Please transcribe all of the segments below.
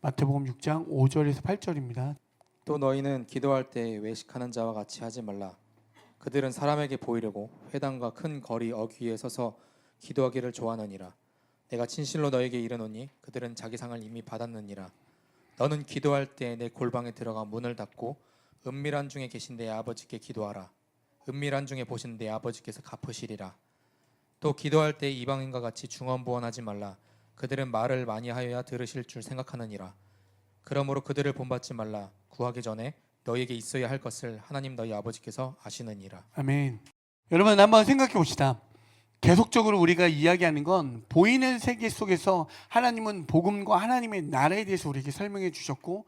마태복음 6장 5절에서 8절입니다. 또 너희는 기도할 때 외식하는 자와 같이 하지 말라. 그들은 사람에게 보이려고 회당과 큰 거리 어귀에 서서 기도하기를 좋아하느니라. 내가 진실로 너에게 이르노니 그들은 자기 상을 이미 받았느니라. 너는 기도할 때 내 골방에 들어가 문을 닫고 은밀한 중에 계신 내 아버지께 기도하라. 은밀한 중에 보신 내 아버지께서 갚으시리라. 또 기도할 때 이방인과 같이 중언부언하지 말라. 그들은 말을 많이 하여야 들으실 줄 생각하느니라. 그러므로 그들을 본받지 말라. 구하기 전에 너희에게 있어야 할 것을 하나님 너희 아버지께서 아시느니라. 아멘. 여러분 한번 생각해 봅시다. 계속적으로 우리가 이야기하는 건 보이는 세계 속에서 하나님은 복음과 하나님의 나라에 대해서 우리에게 설명해 주셨고,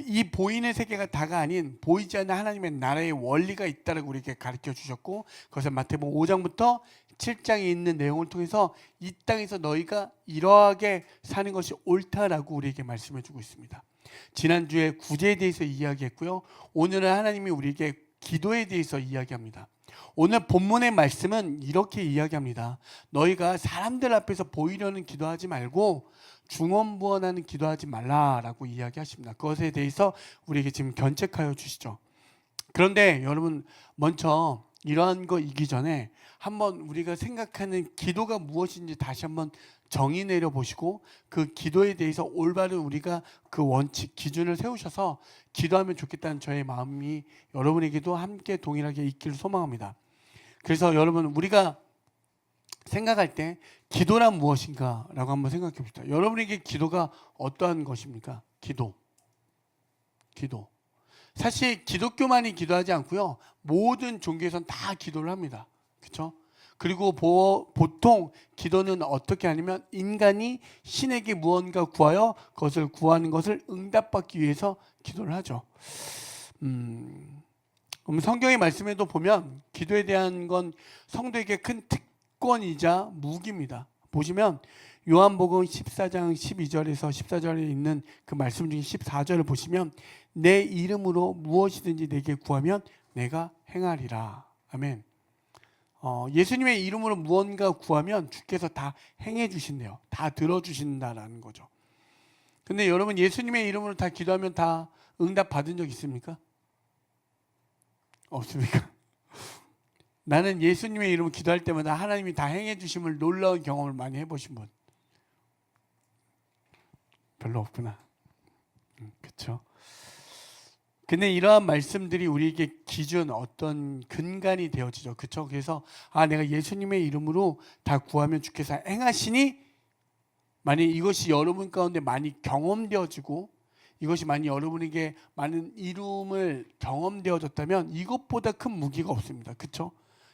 이 보이는 세계가 다가 아닌 보이지 않는 하나님의 나라의 원리가 있다고 우리에게 가르쳐 주셨고, 그것을 마태복음 5장부터 7장에 있는 내용을 통해서 이 땅에서 너희가 이러하게 사는 것이 옳다라고 우리에게 말씀해 주고 있습니다. 지난주에 구제에 대해서 이야기했고요. 오늘은 하나님이 우리에게 기도에 대해서 이야기합니다. 오늘 본문의 말씀은 이렇게 이야기합니다. 너희가 사람들 앞에서 보이려는 기도하지 말고 중언부언하는 기도하지 말라라고 이야기하십니다. 그것에 대해서 우리에게 지금 견책하여 주시죠. 그런데 여러분 먼저 이러한 거 이기 전에 한번 우리가 생각하는 기도가 무엇인지 다시 한번 정의 내려 보시고 그 기도에 대해서 올바른 우리가 그 원칙 기준을 세우셔서 기도하면 좋겠다는 저의 마음이 여러분에게도 함께 동일하게 있기를 소망합니다. 그래서 여러분 우리가 생각할 때 기도란 무엇인가라고 한번 생각해 봅시다. 여러분에게 기도가 어떠한 것입니까? 기도. 사실 기독교만이 기도하지 않고요. 모든 종교에서는 다 기도를 합니다. 그렇죠? 그리고 보통 기도는 어떻게 하냐면 인간이 신에게 무언가 구하여 그것을 구하는 것을 응답받기 위해서 기도를 하죠. 그럼 성경의 말씀에도 보면 기도에 대한 건 성도에게 큰 특권이자 무기입니다. 보시면 요한복음 14장 12절에서 14절에 있는 그 말씀 중에 14절을 보시면 내 이름으로 무엇이든지 내게 구하면 내가 행하리라. 아멘. 예수님의 이름으로 무언가 구하면 주께서 다 행해 주신대요. 다 들어주신다라는 거죠. 근데 여러분 예수님의 이름으로 다 기도하면 다 응답 받은 적 있습니까? 없습니까? 나는 예수님의 이름으로 기도할 때마다 하나님이 다 행해 주심을 놀라운 경험을 많이 해보신 분 별로 없구나. 그렇죠? 근데 이러한 말씀들이 우리에게 기준 어떤 근간이 되어지죠. 그렇죠? 그래서 내가 예수님의 이름으로 다 구하면 주께서 행하시니, 만약 이것이 여러분 가운데 많이 경험되어지고 이것이 많이 여러분에게 많은 이룸을 경험되어졌다면 이것보다 큰 무기가 없습니다. 그렇죠?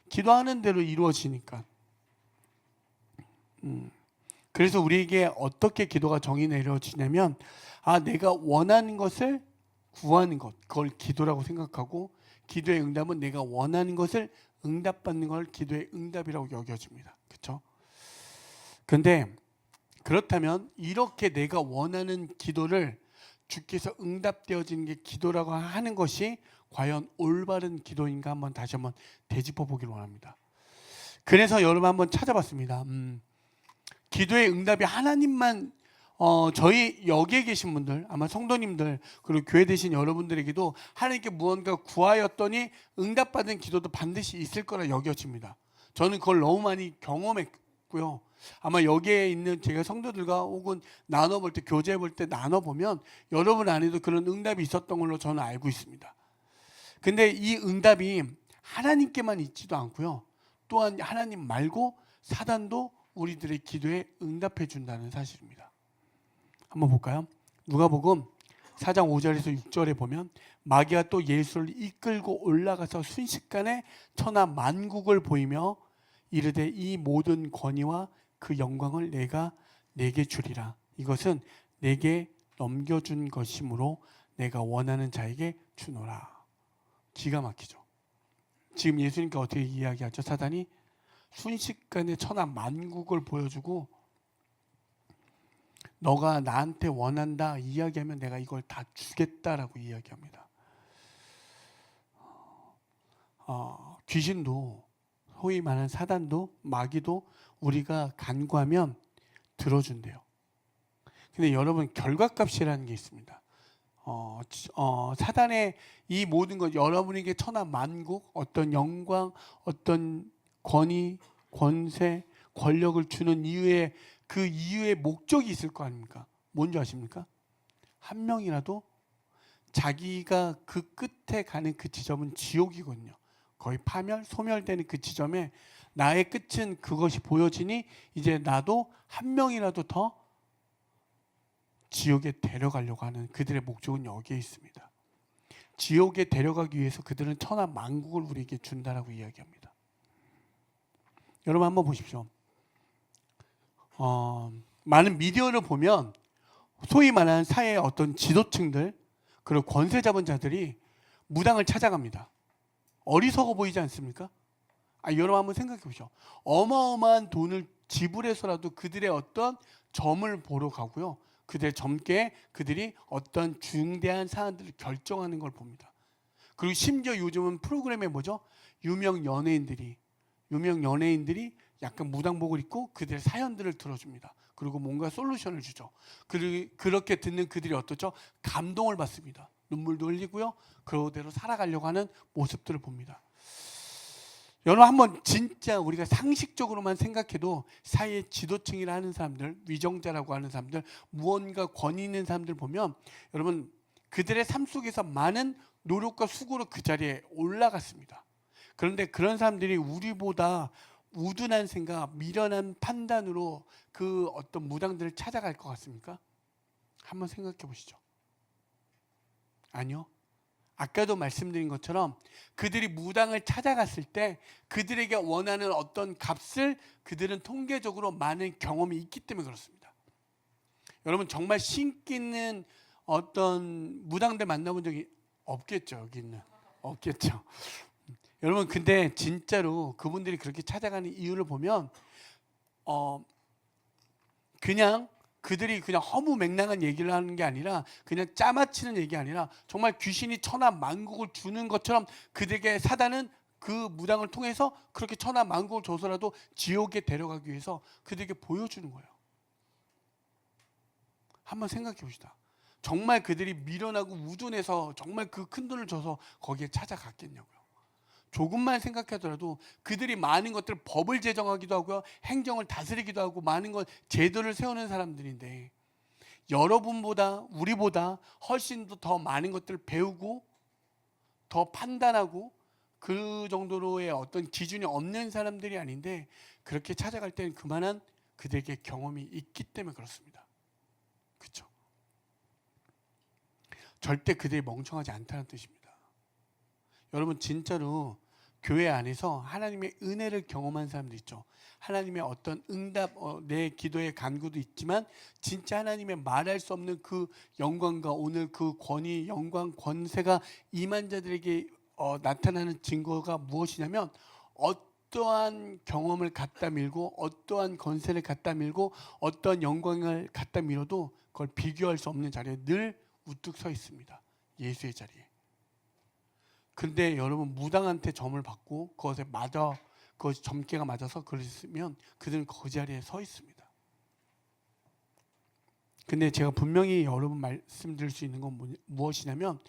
기도하는 대로 이루어지니까. 그래서 우리에게 어떻게 기도가 정의 내려지냐면 내가 원하는 것을 구하는 것, 그걸 기도라고 생각하고 기도의 응답은 내가 원하는 것을 응답받는 걸 기도의 응답이라고 여겨집니다. 그렇죠? 그런데 그렇다면 이렇게 내가 원하는 기도를 주께서 응답되어지는 게 기도라고 하는 것이 과연 올바른 기도인가 한번 다시 한번 되짚어 보기를 원합니다. 그래서 여러분 한번 찾아봤습니다. 기도의 응답이 하나님만 저희 여기에 계신 분들, 아마 성도님들 그리고 교회 되신 여러분들에게도 하나님께 무언가 구하였더니 응답받은 기도도 반드시 있을 거라 여겨집니다. 저는 그걸 너무 많이 경험했고요. 아마 여기에 있는 제가 성도들과 혹은 나눠볼 때, 교제해볼 때 나눠보면 여러분 안에도 그런 응답이 있었던 걸로 저는 알고 있습니다. 근데 이 응답이 하나님께만 있지도 않고요. 또한 하나님 말고 사단도 우리들의 기도에 응답해 준다는 사실입니다. 한번 볼까요? 누가복음 4장 5절에서 6절에 보면 마귀가 또 예수를 이끌고 올라가서 순식간에 천하 만국을 보이며 이르되 이 모든 권위와 그 영광을 내가 내게 주리라. 이것은 내게 넘겨준 것이므로 내가 원하는 자에게 주노라. 기가 막히죠. 지금 예수님께 어떻게 이야기하죠? 사단이 순식간에 천하 만국을 보여주고 너가 나한테 원한다 이야기하면 내가 이걸 다 주겠다라고 이야기합니다. 귀신도 소위 말하는 사단도 마귀도 우리가 간구하면 들어준대요. 근데 여러분 결과값이라는 게 있습니다. 사단의 이 모든 것 여러분에게 천하 만국 어떤 영광 어떤 권위 권세 권력을 주는 이유에 그 이유의 목적이 있을 거 아닙니까? 뭔지 아십니까? 한 명이라도 자기가 그 끝에 가는 그 지점은 지옥이거든요. 거의 파멸 소멸되는 그 지점에 나의 끝은 그것이 보여지니 이제 나도 한 명이라도 더 지옥에 데려가려고 하는 그들의 목적은 여기에 있습니다. 지옥에 데려가기 위해서 그들은 천하 만국을 우리에게 준다라고 이야기합니다. 여러분 한번 보십시오. 많은 미디어를 보면 소위 말하는 사회의 어떤 지도층들 그리고 권세 잡은 자들이 무당을 찾아갑니다. 어리석어 보이지 않습니까? 여러분 한번 생각해 보시죠. 어마어마한 돈을 지불해서라도 그들의 어떤 점을 보러 가고요. 그들의 점괘 그들이 어떤 중대한 사안들을 결정하는 걸 봅니다. 그리고 심지어 요즘은 프로그램에 뭐죠? 유명 연예인들이 약간 무당복을 입고 그들의 사연들을 들어줍니다. 그리고 뭔가 솔루션을 주죠. 그렇게 듣는 그들이 어떻죠? 감동을 받습니다. 눈물도 흘리고요. 그대로 살아가려고 하는 모습들을 봅니다. 여러분 한번 진짜 우리가 상식적으로만 생각해도 사회의 지도층이라 하는 사람들, 위정자라고 하는 사람들, 무언가 권위 있는 사람들 보면 여러분 그들의 삶 속에서 많은 노력과 수고로 그 자리에 올라갔습니다. 그런데 그런 사람들이 우리보다 우둔한 생각, 미련한 판단으로 그 어떤 무당들을 찾아갈 것 같습니까? 한번 생각해 보시죠. 아니요. 아까도 말씀드린 것처럼 그들이 무당을 찾아갔을 때 그들에게 원하는 어떤 값을 그들은 통계적으로 많은 경험이 있기 때문에 그렇습니다. 여러분 정말 신기 있는 어떤 무당들 만나본 적이 없겠죠. 여기는 없겠죠. 여러분 근데 진짜로 그분들이 그렇게 찾아가는 이유를 보면 그냥 그들이 그냥 허무맹랑한 얘기를 하는 게 아니라 그냥 짜맞히는 얘기 아니라 정말 귀신이 천하 만국을 주는 것처럼 그들에게 사단은 그 무당을 통해서 그렇게 천하 만국을 줘서라도 지옥에 데려가기 위해서 그들에게 보여주는 거예요. 한번 생각해 봅시다. 정말 그들이 미련하고 우둔해서 정말 그 큰 돈을 줘서 거기에 찾아갔겠냐고요. 조금만 생각하더라도 그들이 많은 것들을 법을 제정하기도 하고요. 행정을 다스리기도 하고 많은 것 제도를 세우는 사람들인데 여러분보다 우리보다 훨씬 더 많은 것들을 배우고 더 판단하고 그 정도로의 어떤 기준이 없는 사람들이 아닌데 그렇게 찾아갈 때는 그만한 그들에게 경험이 있기 때문에 그렇습니다. 그렇죠? 절대 그들이 멍청하지 않다는 뜻입니다. 여러분 진짜로 교회 안에서 하나님의 은혜를 경험한 사람도 있죠. 하나님의 어떤 응답, 내 기도의 간구도 있지만 진짜 하나님의 말할 수 없는 그 영광과 오늘 그 권위, 영광, 권세가 임한 자들에게 나타나는 증거가 무엇이냐면 어떠한 경험을 갖다 밀고 어떠한 권세를 갖다 밀고 어떠한 영광을 갖다 밀어도 그걸 비교할 수 없는 자리에 늘 우뚝 서 있습니다. 예수의 자리에. 근데 여러분 무당한테 점을 받고 그것이 점괘가 맞아서 그랬으면 그들은 그 자리에 서 있습니다. 근데 제가 분명히 여러분 말씀드릴 수 있는 건 무엇이냐면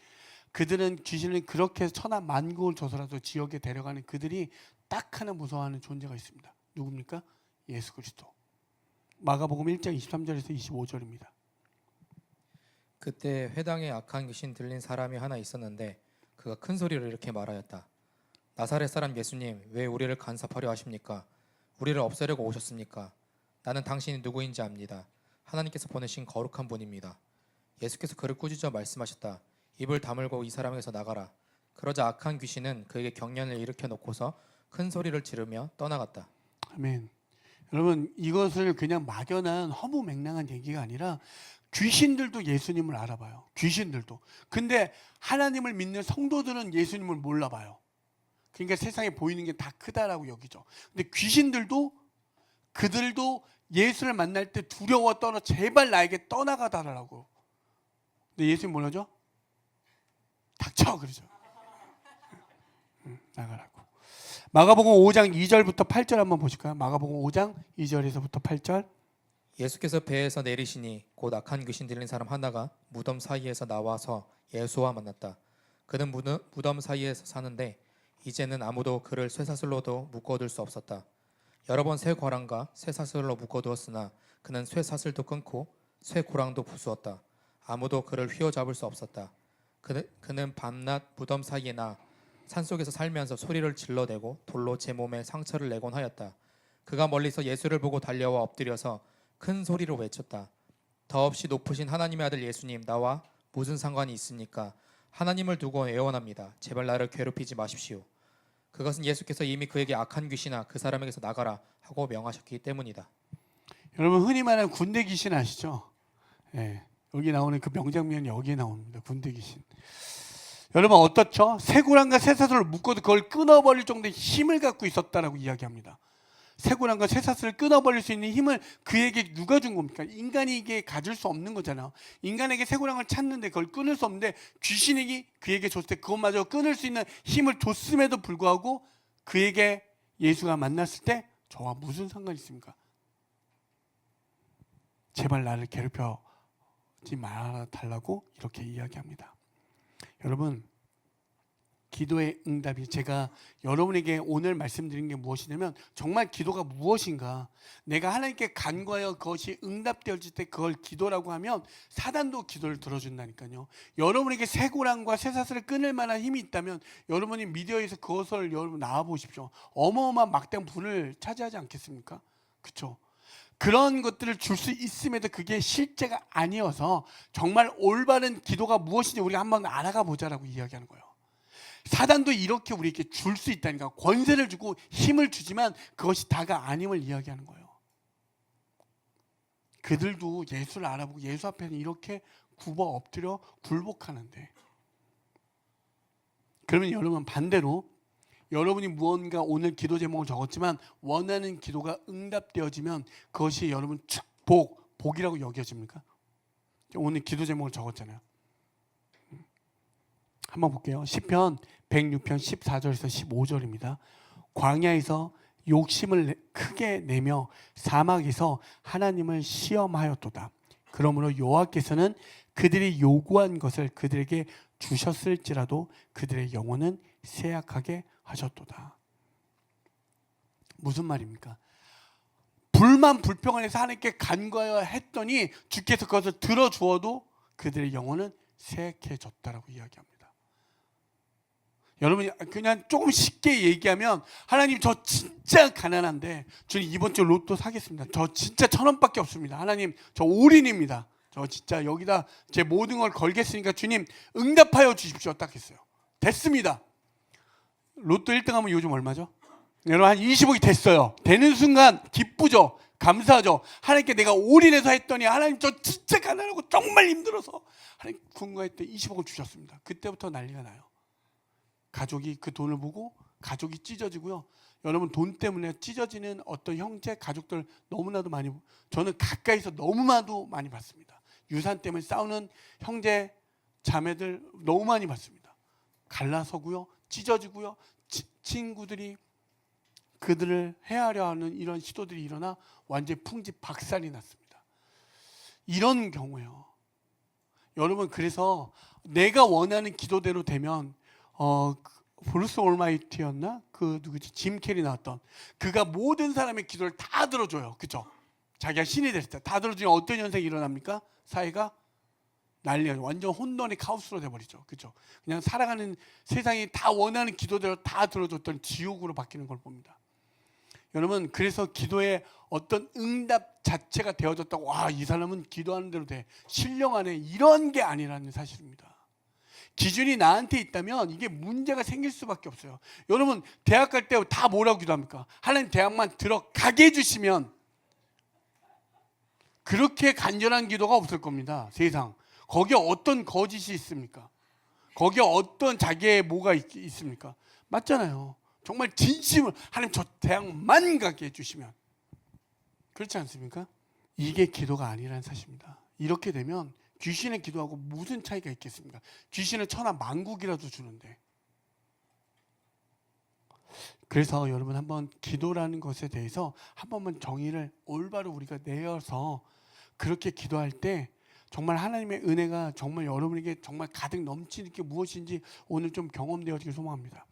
그들은 귀신을 그렇게 천하 만국을 줘서라도 지옥에 데려가는 그들이 딱 하나 무서워하는 존재가 있습니다. 누굽니까? 예수 그리스도. 마가복음 1장 23절에서 25절입니다. 그때 회당에 악한 귀신 들린 사람이 하나 있었는데 그가 큰 소리로 이렇게 말하였다. 나사렛 사람 예수님, 왜 우리를 간섭하려 하십니까? 우리를 없애려고 오셨습니까? 나는 당신이 누구인지 압니다. 하나님께서 보내신 거룩한 분입니다. 예수께서 그를 꾸짖어 말씀하셨다. 입을 다물고 이 사람에게서 나가라. 그러자 악한 귀신은 그에게 경련을 일으켜 놓고서 큰 소리를 지르며 떠나갔다. 아멘. 여러분 이것을 그냥 막연한 허무맹랑한 얘기가 아니라 귀신들도 예수님을 알아봐요. 귀신들도. 근데 하나님을 믿는 성도들은 예수님을 몰라봐요. 그러니까 세상에 보이는 게 다 크다라고 여기죠. 근데 귀신들도 그들도 예수를 만날 때 두려워 떨어 제발 나에게 떠나가달라고. 근데 예수님 뭐라죠? 닥쳐 그러죠. 나가라고. 마가복음 5장 2절부터 8절 한번 보실까요? 마가복음 5장 2절에서부터 8절. 예수께서 배에서 내리시니 곧 악한 귀신 들린 사람 하나가 무덤 사이에서 나와서 예수와 만났다. 그는 무덤 사이에서 사는데 이제는 아무도 그를 쇠사슬로도 묶어둘 수 없었다. 여러 번 쇠 고랑과 쇠사슬로 묶어두었으나 그는 쇠사슬도 끊고 쇠 고랑도 부수었다. 아무도 그를 휘어잡을 수 없었다. 그는 밤낮 무덤 사이에 나 산속에서 살면서 소리를 질러대고 돌로 제 몸에 상처를 내곤 하였다. 그가 멀리서 예수를 보고 달려와 엎드려서 큰 소리로 외쳤다. 더없이 높으신 하나님의 아들 예수님, 나와 무슨 상관이 있습니까? 하나님을 두고 애원합니다. 제발 나를 괴롭히지 마십시오. 그것은 예수께서 이미 그에게 악한 귀신아 그 사람에게서 나가라 하고 명하셨기 때문이다. 여러분 흔히 말하는 군대 귀신 아시죠? 예, 여기 나오는 그 명장면이 여기에 나옵니다. 군대 귀신. 여러분 어떻죠? 쇠고랑과 쇠사슬을 묶어도 그걸 끊어버릴 정도의 힘을 갖고 있었다라고 이야기합니다. 쇠고랑과 쇠사슬을 끊어버릴 수 있는 힘을 그에게 누가 준 겁니까? 인간이 이게 가질 수 없는 거잖아요. 인간에게 쇠고랑을 찾는데 그걸 끊을 수 없는데 귀신이 그에게 줬을 때 그것마저 끊을 수 있는 힘을 줬음에도 불구하고 그에게 예수가 만났을 때 저와 무슨 상관이 있습니까? 제발 나를 괴롭혀지 말아달라고 이렇게 이야기합니다. 여러분 기도의 응답이 제가 여러분에게 오늘 말씀드린 게 무엇이냐면 정말 기도가 무엇인가, 내가 하나님께 간구하여 그것이 응답되어질 때 그걸 기도라고 하면 사단도 기도를 들어준다니까요. 여러분에게 쇠고랑과 쇠사슬을 끊을 만한 힘이 있다면 여러분이 미디어에서 그것을 여러분 나와보십시오. 어마어마한 막대한 불을 차지하지 않겠습니까? 그렇죠? 그런 것들을 줄 수 있음에도 그게 실제가 아니어서 정말 올바른 기도가 무엇인지 우리가 한번 알아가 보자라고 이야기하는 거예요. 사단도 이렇게 우리에게 줄 수 있다니까, 권세를 주고 힘을 주지만 그것이 다가 아님을 이야기하는 거예요. 그들도 예수를 알아보고 예수 앞에는 이렇게 굽어 엎드려 굴복하는데, 그러면 여러분 반대로 여러분이 무언가 오늘 기도 제목을 적었지만 원하는 기도가 응답되어지면 그것이 여러분 축복, 복이라고 여겨집니까? 오늘 기도 제목을 적었잖아요. 한번 볼게요. 시편 106편 14절에서 15절입니다. 광야에서 욕심을 크게 내며 사막에서 하나님을 시험하였도다. 그러므로 여호와께서는 그들이 요구한 것을 그들에게 주셨을지라도 그들의 영혼은 쇠약하게 하셨도다. 무슨 말입니까? 불만 불평을 해서 하나님께 간구하여 했더니 주께서 그것을 들어주어도 그들의 영혼은 쇠약해졌다라고 이야기합니다. 여러분 그냥 조금 쉽게 얘기하면, 하나님 저 진짜 가난한데 주님 이번 주 로또 사겠습니다. 저 진짜 1,000원밖에 없습니다. 하나님 저 올인입니다. 저 진짜 여기다 제 모든 걸 걸겠으니까 주님 응답하여 주십시오. 딱 했어요. 됐습니다. 로또 1등 하면 요즘 얼마죠? 여러분 한 20억이 됐어요. 되는 순간 기쁘죠? 감사하죠? 하나님께 내가 올인해서 했더니 하나님 저 진짜 가난하고 정말 힘들어서 하나님 궁금할 때 20억을 주셨습니다. 그때부터 난리가 나요. 가족이 그 돈을 보고 가족이 찢어지고요. 여러분 돈 때문에 찢어지는 어떤 형제, 가족들 너무나도 많이, 저는 가까이서 너무나도 많이 봤습니다. 유산 때문에 싸우는 형제, 자매들 너무 많이 봤습니다. 갈라서고요. 찢어지고요. 친구들이 그들을 해하려 하는 이런 시도들이 일어나 완전히 풍지박산이 났습니다. 이런 경우예요. 여러분 그래서 내가 원하는 기도대로 되면 브루스 올마이티였나? 그 누구지? 짐 캐리 나왔던, 그가 모든 사람의 기도를 다 들어줘요. 그죠? 자기가 신이 됐을 때 다 들어주면 어떤 현상이 일어납니까? 사회가 난리가, 완전 혼돈의 카오스로 돼버리죠. 그죠? 그냥 살아가는 세상이 다 원하는 기도대로 다 들어줬던 지옥으로 바뀌는 걸 봅니다. 여러분 그래서 기도의 어떤 응답 자체가 되어졌다고 와 이 사람은 기도하는 대로 돼, 신령하네, 이런 게 아니라는 사실입니다. 기준이 나한테 있다면 이게 문제가 생길 수밖에 없어요. 여러분 대학 갈 때 다 뭐라고 기도합니까? 하나님 대학만 들어가게 해주시면. 그렇게 간절한 기도가 없을 겁니다. 세상 거기에 어떤 거짓이 있습니까? 거기에 어떤 자기의 뭐가 있습니까? 맞잖아요. 정말 진심으로 하나님 저 대학만 가게 해주시면. 그렇지 않습니까? 이게 기도가 아니라는 사실입니다. 이렇게 되면 귀신의 기도하고 무슨 차이가 있겠습니까? 귀신은 천하 만국이라도 주는데. 그래서 여러분 한번 기도라는 것에 대해서 한 번만 정의를 올바로 우리가 내어서 그렇게 기도할 때 정말 하나님의 은혜가 정말 여러분에게 정말 가득 넘치는 게 무엇인지 오늘 좀 경험되어지길 소망합니다.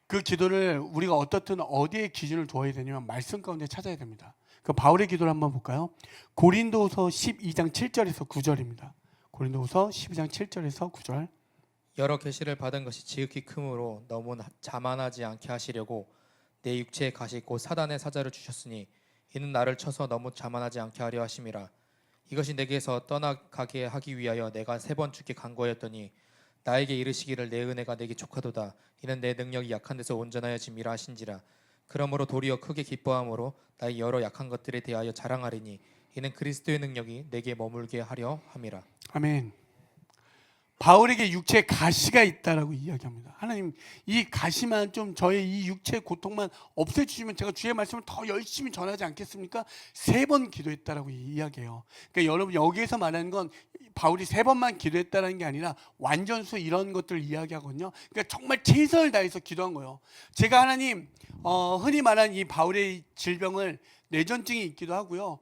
그 기도를 우리가 어떻든 어디에 기준을 두어야 되냐면 말씀 가운데 찾아야 됩니다. 그 바울의 기도를 한번 볼까요? 고린도후서 12장 7절에서 9절입니다. 고린도후서 12장 7절에서 9절. 여러 계시를 받은 것이 지극히 크므로 너무 자만하지 않게 하시려고 내 육체의 가시 곧 사단의 사자를 주셨으니 이는 나를 쳐서 너무 자만하지 않게 하려 하심이라. 이것이 내게서 떠나가게 하기 위하여 내가 3번 주께 간구하였더니 나에게 이르시기를 내 은혜가 내게 족하도다. 이는 내 능력이 약한 데서 온전하여 짐이라 하신지라. 그러므로 도리어 크게 기뻐함으로 나의 여러 약한 것들에 대하여 자랑하리니 이는 그리스도의 능력이 내게 머물게 하려 함이라. 아멘. 바울에게 육체에 가시가 있다라고 이야기합니다. 하나님, 이 가시만 좀 저의 이 육체의 고통만 없애주시면 제가 주의 말씀을 더 열심히 전하지 않겠습니까? 3번 기도했다라고 이야기해요. 그러니까 여러분 여기에서 말하는 건 바울이 3번만 기도했다는 게 아니라 완전수 이런 것들을 이야기하거든요. 그러니까 정말 최선을 다해서 기도한 거예요. 제가 하나님 흔히 말하는 이 바울의 질병을 뇌전증이 있기도 하고요.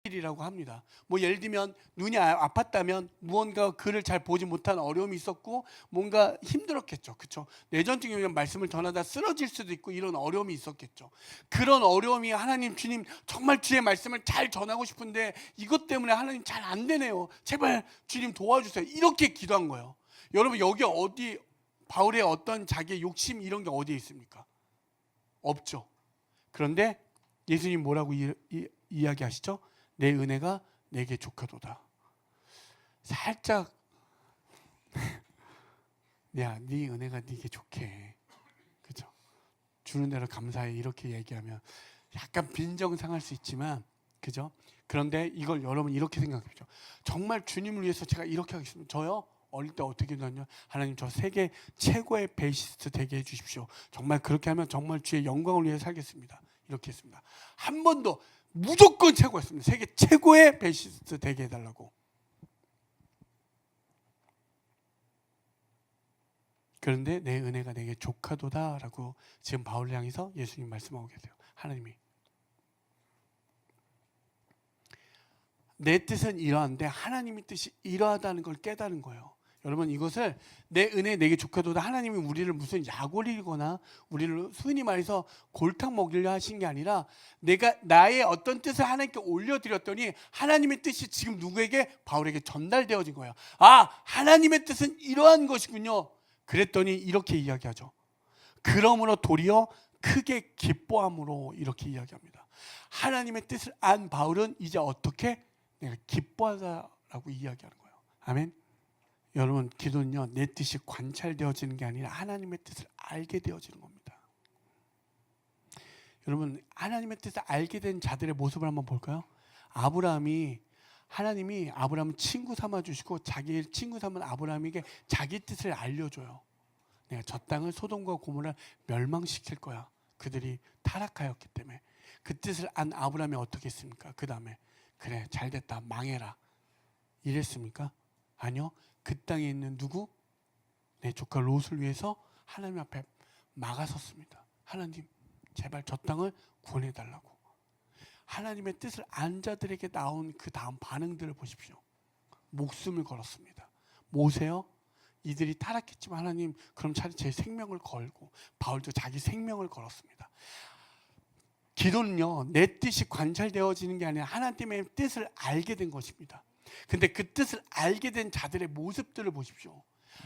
이라고 합니다. 뭐 예를 들면 눈이 아팠다면 무언가 그를 잘 보지 못한 어려움이 있었고 뭔가 힘들었겠죠. 그렇죠? 뇌전증이면 말씀을 전하다 쓰러질 수도 있고 이런 어려움이 있었겠죠. 그런 어려움이 하나님 주님 정말 주의 말씀을 잘 전하고 싶은데 이것 때문에 하나님 잘 안 되네요. 제발 주님 도와주세요. 이렇게 기도한 거예요. 여러분 여기 어디 바울의 어떤 자기의 욕심 이런 게 어디에 있습니까? 없죠. 그런데 예수님 뭐라고 이야기하시죠? 내 은혜가 내게 족하도다. 살짝 야, 네 은혜가 네게 좋게. 그죠? 주는 대로 감사해 이렇게 얘기하면 약간 빈정상할 수 있지만 그죠? 그런데 이걸 여러분 이렇게 생각해보죠. 정말 주님을 위해서 제가 이렇게 하겠습니다. 저요? 어릴 때 어떻게 했냐면 하나님 저 세계 최고의 베이시스트 되게 해주십시오. 정말 그렇게 하면 정말 주의 영광을 위해 살겠습니다. 이렇게 했습니다. 한 번도 무조건 최고였습니다. 세계 최고의 베이시스트 되게 해달라고. 그런데 내 은혜가 내게 족하도다라고 지금 바울을 향해서 예수님 말씀하고 계세요. 하나님이 내 뜻은 이러한데 하나님의 뜻이 이러하다는 걸 깨달은 거예요. 여러분 이것을 내 은혜 내게 족하도다 하나님이 우리를 무슨 약 올리거나 우리를 흔히 말해서 골탕 먹이려 하신 게 아니라 내가 나의 어떤 뜻을 하나님께 올려드렸더니 하나님의 뜻이 지금 누구에게? 바울에게 전달되어진 거예요. 아, 하나님의 뜻은 이러한 것이군요. 그랬더니 이렇게 이야기하죠. 그러므로 도리어 크게 기뻐함으로 이렇게 이야기합니다. 하나님의 뜻을 안 바울은 이제 어떻게? 내가 기뻐하다라고 이야기하는 거예요. 아멘. 여러분 기도는요 내 뜻이 관찰되어지는 게 아니라 하나님의 뜻을 알게 되어지는 겁니다. 여러분 하나님의 뜻을 알게 된 자들의 모습을 한번 볼까요? 하나님이 아브라함을 친구 삼아 주시고 자기 친구 삼은 아브라함에게 자기 뜻을 알려줘요. 내가 저 땅을 소돔과 고모라를 멸망시킬 거야. 그들이 타락하였기 때문에. 그 뜻을 안 아브라함이 어떻게 했습니까? 그 다음에 그래 잘됐다 망해라 이랬습니까? 아니요. 그 땅에 있는 누구? 내 조카 롯을 위해서 하나님 앞에 막아섰습니다. 하나님 제발 저 땅을 구원해달라고. 하나님의 뜻을 안 자들에게 나온 그 다음 반응들을 보십시오. 목숨을 걸었습니다. 모세요? 이들이 타락했지만 하나님 그럼 차라리 제 생명을 걸고 바울도 자기 생명을 걸었습니다. 기도는요 내 뜻이 관찰되어지는 게 아니라 하나님의 뜻을 알게 된 것입니다. 근데 그 뜻을 알게 된 자들의 모습들을 보십시오.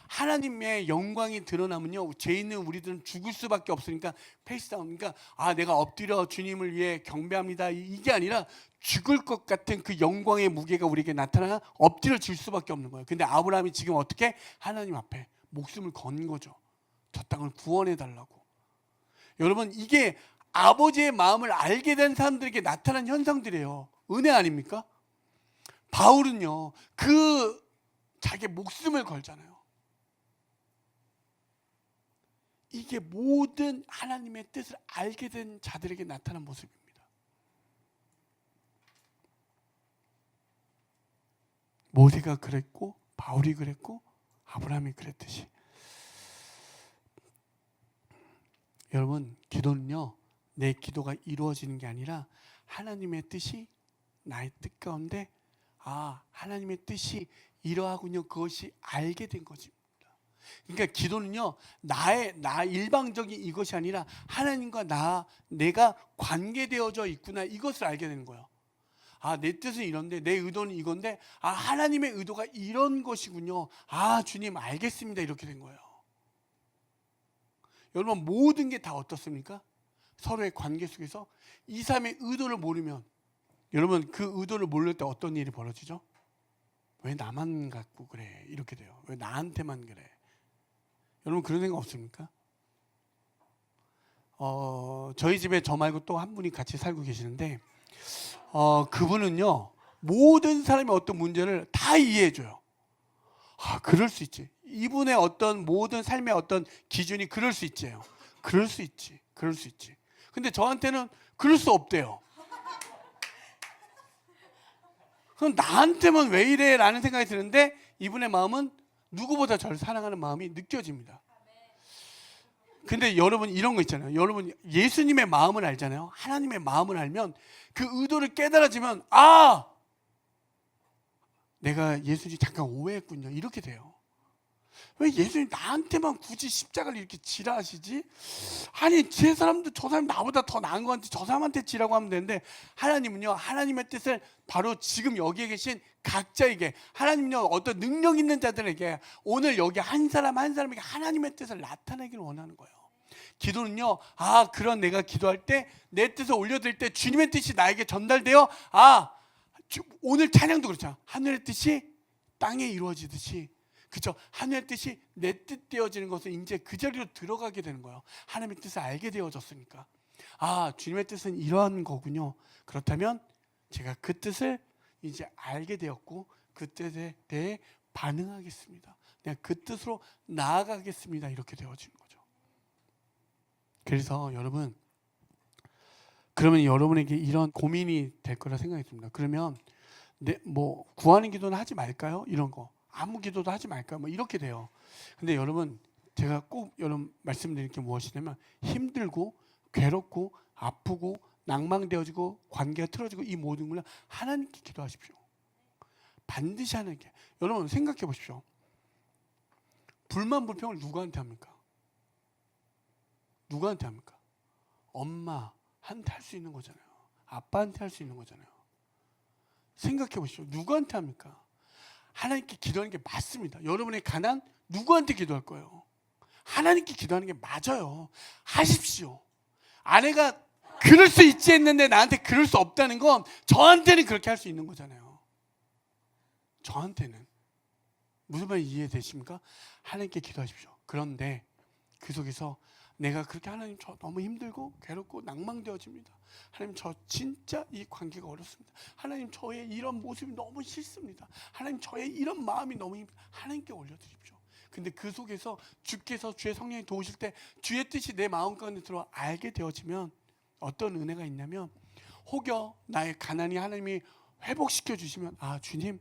하나님의 영광이 드러나면요 죄 있는 우리들은 죽을 수밖에 없으니까 페이스다운. 그러니까 내가 엎드려 주님을 위해 경배합니다 이게 아니라 죽을 것 같은 그 영광의 무게가 우리에게 나타나 엎드려 줄 수밖에 없는 거예요. 근데 아브라함이 지금 어떻게? 하나님 앞에 목숨을 건 거죠. 저 땅을 구원해 달라고. 여러분 이게 아버지의 마음을 알게 된 사람들에게 나타난 현상들이에요. 은혜 아닙니까? 바울은요 그 자기 목숨을 걸잖아요. 이게 모든 하나님의 뜻을 알게 된 자들에게 나타난 모습입니다. 모세가 그랬고 바울이 그랬고 아브라함이 그랬듯이 여러분, 기도는요, 내 기도가 이루어지는 게 아니라 하나님의 뜻이 나의 뜻 가운데 하나님의 뜻이 이러하군요. 그것이 알게 된 것입니다. 그러니까 기도는요, 나 일방적인 이것이 아니라 하나님과 내가 관계되어져 있구나, 이것을 알게 되는 거예요. 내 뜻은 이런데, 내 의도는 이건데, 하나님의 의도가 이런 것이군요. 주님 알겠습니다. 이렇게 된 거예요. 여러분, 모든 게 다 어떻습니까? 서로의 관계 속에서 이 사람의 의도를 모르면, 여러분, 그 의도를 모를 때 어떤 일이 벌어지죠? 왜 나만 갖고 그래? 이렇게 돼요. 왜 나한테만 그래? 여러분, 그런 생각 없습니까? 저희 집에 저 말고 또 한 분이 같이 살고 계시는데, 그분은요, 모든 사람의 어떤 문제를 다 이해해줘요. 그럴 수 있지. 이분의 어떤 모든 삶의 어떤 기준이 그럴 수 있지요. 그럴 수 있지. 근데 저한테는 그럴 수 없대요. 그럼 나한테만 왜 이래? 라는 생각이 드는데, 이분의 마음은 누구보다 저를 사랑하는 마음이 느껴집니다. 근데 여러분, 이런 거 있잖아요. 여러분, 예수님의 마음을 알잖아요. 하나님의 마음을 알면 그 의도를 깨달아지면 내가 예수님 잠깐 오해했군요. 이렇게 돼요. 왜 예수님 나한테만 굳이 십자가를 이렇게 지라 하시지? 제 사람도 저 사람 나보다 더 나은 것 같은데 저 사람한테 지라고 하면 되는데, 하나님은요, 하나님의 뜻을 바로 지금 여기에 계신 각자에게, 하나님은요, 어떤 능력 있는 자들에게 오늘 여기 한 사람 한 사람에게 하나님의 뜻을 나타내기를 원하는 거예요. 기도는요, 그런 내가 기도할 때, 내 뜻을 올려드릴 때 주님의 뜻이 나에게 전달되어, 오늘 찬양도 그렇잖아. 하늘의 뜻이 땅에 이루어지듯이, 그렇죠? 하늘의 뜻이 내 뜻 되어지는 것은 이제 그 자리로 들어가게 되는 거예요. 하나님의 뜻을 알게 되어졌으니까. 주님의 뜻은 이러한 거군요. 그렇다면 제가 그 뜻을 이제 알게 되었고, 그 뜻에 대해 반응하겠습니다. 내가 그 뜻으로 나아가겠습니다. 이렇게 되어지는 거죠. 그래서 여러분, 그러면 여러분에게 이런 고민이 될 거라 생각이 듭니다. 그러면 구하는 기도는 하지 말까요? 이런 거. 아무 기도도 하지 말까요? 이렇게 돼요. 근데 여러분, 제가 꼭 여러분 말씀드릴 게 무엇이냐면, 힘들고 괴롭고 아프고 낭망되어지고 관계가 틀어지고 이 모든 걸 하나님께 기도하십시오. 반드시 하나님께. 여러분 생각해 보십시오. 불만 불평을 누구한테 합니까? 누구한테 합니까? 엄마한테 할 수 있는 거잖아요. 아빠한테 할 수 있는 거잖아요. 생각해 보십시오. 누구한테 합니까? 하나님께 기도하는 게 맞습니다. 여러분의 가난 누구한테 기도할 거예요? 하나님께 기도하는 게 맞아요. 하십시오. 아내가 그럴 수 있지 했는데 나한테 그럴 수 없다는 건 저한테는 그렇게 할 수 있는 거잖아요. 저한테는. 무슨 말인지 이해되십니까? 하나님께 기도하십시오. 그런데 그 속에서 내가 그렇게 하나님 저 너무 힘들고 괴롭고 낭망되어집니다. 하나님 저 진짜 이 관계가 어렵습니다. 하나님 저의 이런 모습이 너무 싫습니다. 하나님 저의 이런 마음이 너무 힘듭니다. 하나님께 올려드립시오. 근데 그 속에서 주께서 주의 성령이 도우실 때 주의 뜻이 내 마음 가운데 들어와 알게 되어지면 어떤 은혜가 있냐면, 혹여 나의 가난이 하나님이 회복시켜 주시면 주님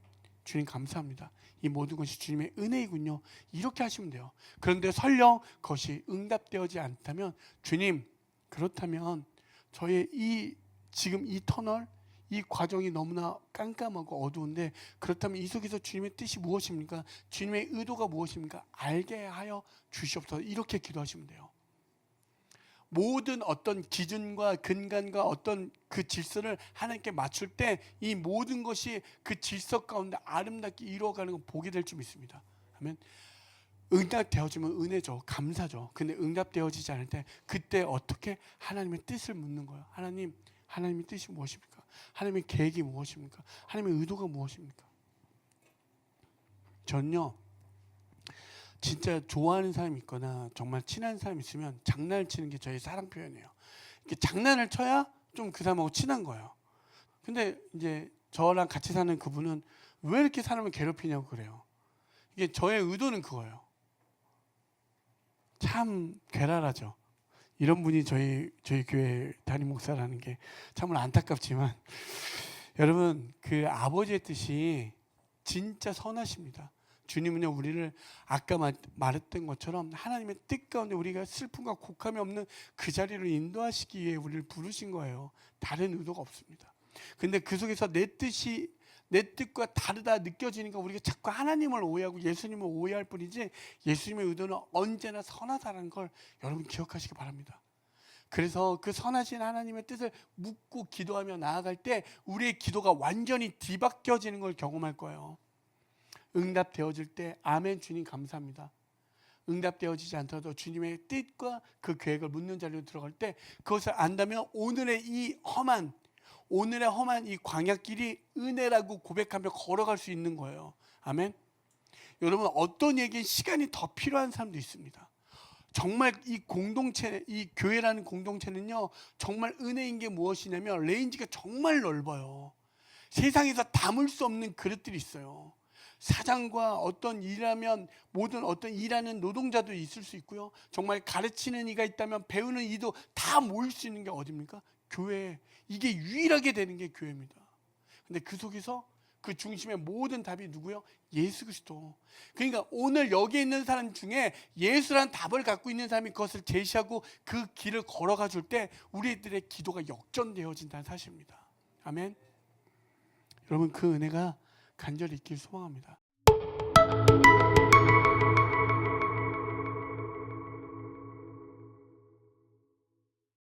감사합니다. 이 모든 것이 주님의 은혜이군요. 이렇게 하시면 돼요. 그런데 설령 그것이 응답되어지 않다면, 주님, 그렇다면 저의 지금 이 터널, 이 과정이 너무나 깜깜하고 어두운데, 그렇다면 이 속에서 주님의 뜻이 무엇입니까? 주님의 의도가 무엇입니까? 알게 하여 주시옵소서. 이렇게 기도하시면 돼요. 모든 어떤 기준과 근간과 어떤 그 질서를 하나님께 맞출 때 이 모든 것이 그 질서 가운데 아름답게 이루어가는 걸 보게 될 줄 믿습니다. 아멘. 응답되어지면 은혜죠. 감사죠. 근데 응답되어지지 않을 때 그때 어떻게 하나님의 뜻을 묻는 거예요. 하나님의 뜻이 무엇입니까? 하나님의 계획이 무엇입니까? 하나님의 의도가 무엇입니까? 전요, 진짜 좋아하는 사람이 있거나 정말 친한 사람이 있으면 장난을 치는 게 저희 사랑 표현이에요. 이렇게 장난을 쳐야 좀 그 사람하고 친한 거예요. 근데 이제 저랑 같이 사는 그분은 왜 이렇게 사람을 괴롭히냐고 그래요. 이게 저의 의도는 그거예요. 참 괴랄하죠. 이런 분이 저희 교회 담임 목사라는 게 참으로 안타깝지만, 여러분, 그 아버지의 뜻이 진짜 선하십니다. 주님은요 우리를 아까 말했던 것처럼 하나님의 뜻 가운데 우리가 슬픔과 곡함이 없는 그 자리로 인도하시기 위해 우리를 부르신 거예요. 다른 의도가 없습니다. 근데 그 속에서 내 뜻과 다르다 느껴지니까 우리가 자꾸 하나님을 오해하고 예수님을 오해할 뿐이지 예수님의 의도는 언제나 선하다는 걸 여러분 기억하시기 바랍니다. 그래서 그 선하신 하나님의 뜻을 묻고 기도하며 나아갈 때 우리의 기도가 완전히 뒤바뀌어지는 걸 경험할 거예요. 응답되어질 때 아멘 주님 감사합니다. 응답되어지지 않더라도 주님의 뜻과 그 계획을 묻는 자리로 들어갈 때 그것을 안다면 오늘의 험한 이 광야길이 은혜라고 고백하며 걸어갈 수 있는 거예요. 아멘. 여러분 어떤 얘기에 시간이 더 필요한 사람도 있습니다. 정말 이 교회라는 공동체는요 정말 은혜인 게 무엇이냐면 레인지가 정말 넓어요. 세상에서 담을 수 없는 그릇들이 있어요. 사장과 어떤 일하는 노동자도 있을 수 있고요. 정말 가르치는 이가 있다면 배우는 이도 다 모일 수 있는 게 어디입니까? 교회. 이게 유일하게 되는 게 교회입니다. 근데 그 속에서 그 중심의 모든 답이 누구요? 예수 그리스도. 그러니까 오늘 여기 있는 사람 중에 예수란 답을 갖고 있는 사람이 그것을 제시하고 그 길을 걸어가 줄 때 우리들의 기도가 역전되어진다는 사실입니다. 아멘. 여러분 그 은혜가 간절히 있길 소망합니다.